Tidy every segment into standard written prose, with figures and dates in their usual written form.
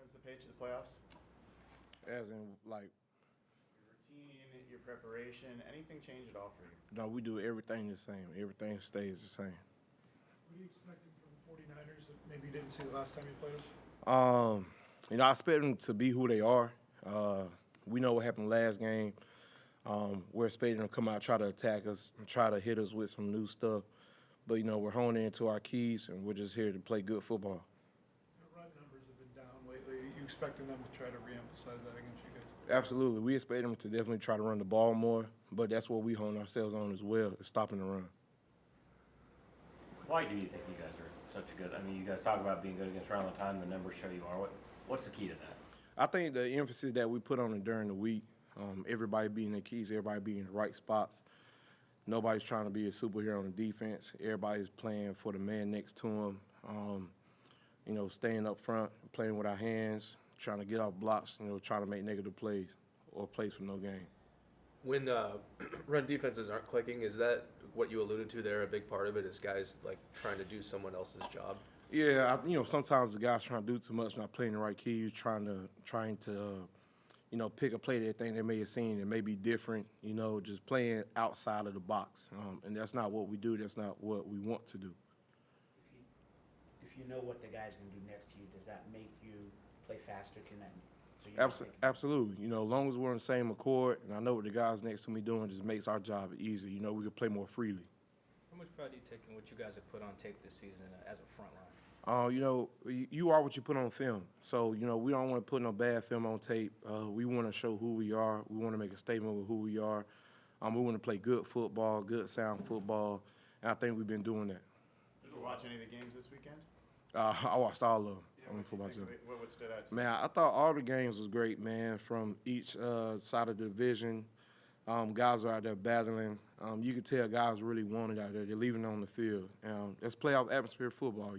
Turns the page to the playoffs? As in, like, Your routine, your preparation, anything change at all for you? no, we do everything the same. Everything stays the same. What are you expecting from the 49ers that maybe you didn't see the last time you played them? I expect them to be who they are. We know what happened last game. We're expecting them to come out, try to attack us, and try to hit us with some new stuff. But, we're honing into our keys, and we're just here to play good football. The run numbers have been down lately. Are you expecting them to try to reemphasize that against you guys? Absolutely. We expect them to definitely try to run the ball more, but that's what we hone ourselves on as well, is stopping the run. Why do you think you guys are such a good? I mean, you guys talk about being good against run all the time. The numbers show you are. What's the key to that? I think the emphasis that we put on it during the week, everybody being their keys, everybody being in the right spots. Nobody's trying to be a superhero on the defense. Everybody's playing for the man next to them. Staying up front, playing with our hands, trying to get off blocks, trying to make negative plays or plays for no gain. When run defenses aren't clicking, is that what you alluded to there? A big part of it is guys like trying to do someone else's job. Yeah, sometimes the guys trying to do too much, not playing the right keys, trying to pick a play that they think they may have seen and may be different. Just playing outside of the box, and that's not what we do. That's not what we want to do. If you know what the guy's going to do next to you, does that make you play faster? Can that? So Absolutely. As long as we're on the same accord, and I know what the guys next to me doing, just makes our job easier. We can play more freely. How much pride do you take in what you guys have put on tape this season as a front line? You are what you put on film. So, we don't want to put no bad film on tape. We want to show who we are. We want to make a statement with who we are. We want to play good football, good sound football, and I think we've been doing that. Did you watch any of the games this weekend? I watched all of them. What stood out to you? Man, I thought all the games was great, man, from each side of the division. Guys are out there battling. You can tell guys really want it out there. They're leaving it on the field. That's playoff atmosphere football,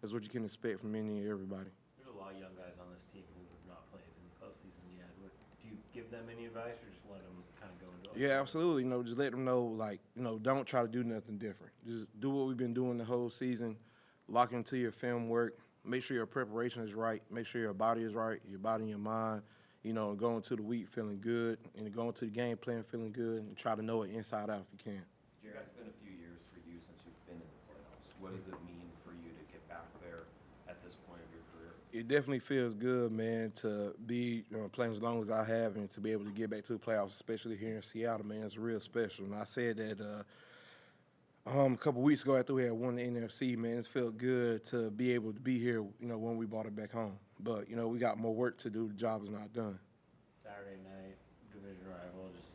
That's what you can expect from any and everybody. There's a lot of young guys on this team who have not played in the postseason yet. Do you give them any advice or just let them kind of go into it? Yeah, absolutely. Just let them know, don't try to do nothing different. Just do what we've been doing the whole season. Lock into your film work. Make sure your preparation is right. Make sure your body is right, your body and your mind. Going to the week feeling good, and going to the game plan feeling good, and try to know it inside out if you can. Jarran, it's been a few years for you since you've been in the playoffs. What does it mean for you to get back there at this point of your career? It definitely feels good, man, to be playing as long as I have and to be able to get back to the playoffs, especially here in Seattle, man. It's real special. And I said that a couple weeks ago after we had won the NFC, man. It felt good to be able to be here, when we brought it back home. But, we got more work to do. The job is not done. Saturday night, division rival. Just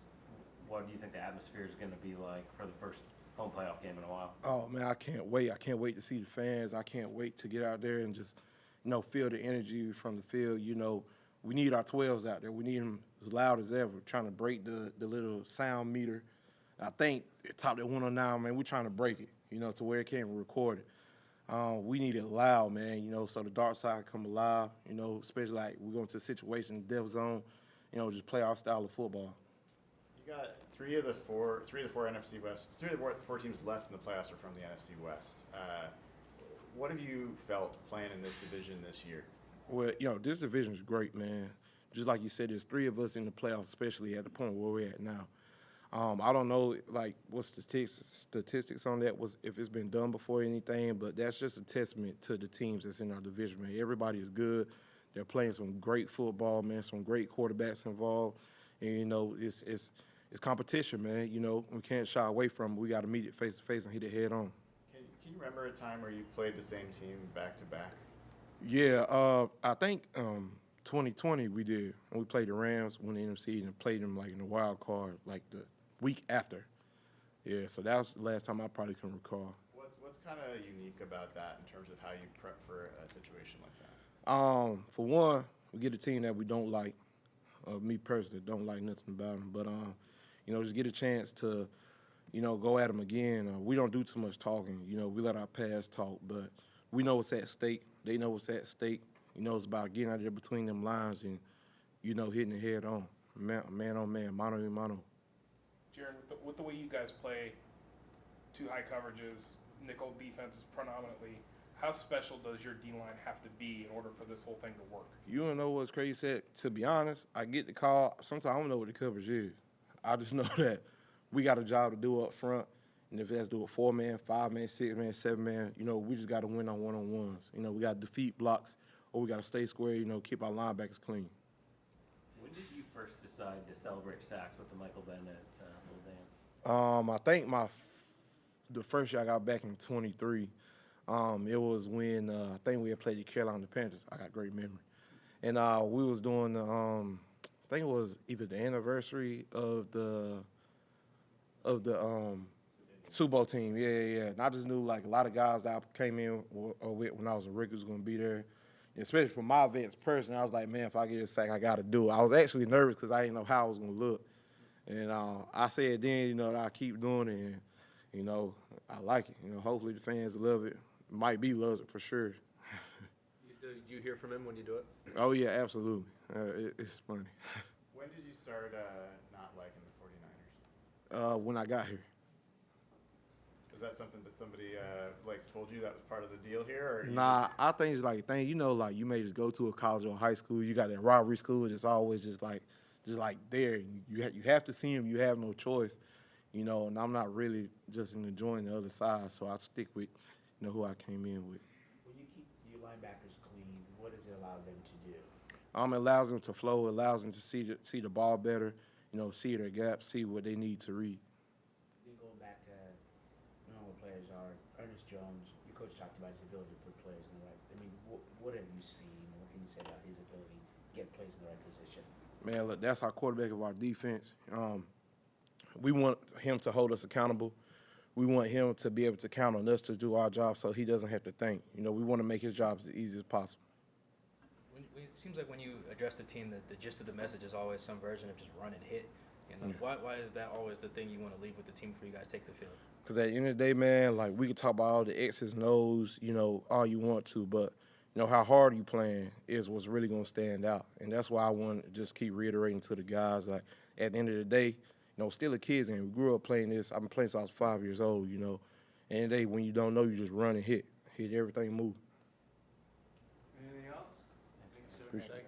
what do you think the atmosphere is going to be like for the first home playoff game in a while? Oh, man, I can't wait. I can't wait to see the fans. I can't wait to get out there and just, feel the energy from the field. We need our 12s out there. We need them as loud as ever, trying to break the little sound meter. I think it topped at 109, man. We're trying to break it, to where it can't record it. We need it loud, man, so the dark side come alive, especially like we're going to a situation, death zone, just play our style of football. You got three of the four NFC West, three of the four teams left in the playoffs are from the NFC West. What have you felt playing in this division this year? Well, this division is great, man. Just like you said, there's three of us in the playoffs, especially at the point where we're at now. I don't know, what statistics on that was, if it's been done before or anything, but that's just a testament to the teams that's in our division, man. Everybody is good. They're playing some great football, man, some great quarterbacks involved. And, it's competition, man. We can't shy away from it. We got to meet it face-to-face and hit it head-on. Can you remember a time where you played the same team back-to-back? Yeah, I think 2020 we did. And we played the Rams, won the NFC, and played them, in the wild card, the week after. Yeah, so that was the last time I probably can recall. What's kind of unique about that in terms of how you prep for a situation like that? For one, we get a team that we don't like. Me personally, don't like nothing about them. But, just get a chance to, go at them again. We don't do too much talking. We let our past talk. But we know what's at stake. They know what's at stake. It's about getting out there between them lines and, hitting it head on. Man on man, mano a mano. Jarran, with the way you guys play, two high coverages, nickel defenses predominantly, how special does your D-line have to be in order for this whole thing to work? You don't know what's crazy said. To be honest, I get the call. Sometimes I don't know what the coverage is. I just know that we got a job to do up front. And if it has to do with 4-man, 5-man, 6-man, 7-man, we just got to win on one-on-ones. We got to defeat blocks, or we got to stay square, keep our linebackers clean. When did you first decide to celebrate sacks with the Michael Bennett little dance? I think the first year I got back in 23, it was when I think we had played the Carolina Panthers. I got great memory. And we was doing I think it was either the anniversary of the Super Bowl team, yeah. And I just knew like a lot of guys that I came in with when I was a rookie was gonna be there. And especially for my vets personally, I was like, man, if I get a sack, I gotta do it. I was actually nervous because I didn't know how I was gonna look. And I said then, that I keep doing it, and I like it. Hopefully the fans love it. Might be loves it for sure. Do you hear from him when you do it? Oh yeah, absolutely. It's funny. When did you start not liking the 49ers? When I got here. Is that something that somebody told you that was part of the deal here? Or Nah, I think it's like a thing. You may just go to a college or high school. You got that rivalry school. It's always just like there. You have to see them. You have no choice. And I'm not really just enjoying the other side. So I stick with who I came in with. When you keep your linebackers clean, what does it allow them to do? It allows them to flow. It allows them to see the ball better. See their gaps, see what they need to read. Then going back to what players are, Ernest Jones, your coach talked about his ability to put players in the right. I mean, what have you seen? What can you say about his ability to get players in the right position? Man, look, that's our quarterback of our defense. We want him to hold us accountable. We want him to be able to count on us to do our job so he doesn't have to think. We want to make his job as easy as possible. It seems like when you address the team, the gist of the message is always some version of just run and hit. Why is that always the thing you want to leave with the team before you guys take the field? Because at the end of the day, man, we can talk about all the X's and O's, all you want to, but how hard you playing is what's really going to stand out. And that's why I want to just keep reiterating to the guys, at the end of the day, still a kids, and we grew up playing this. I've been playing since I was 5 years old, And the day, when you don't know, you just run and hit everything, move. Anything else? Appreciate it.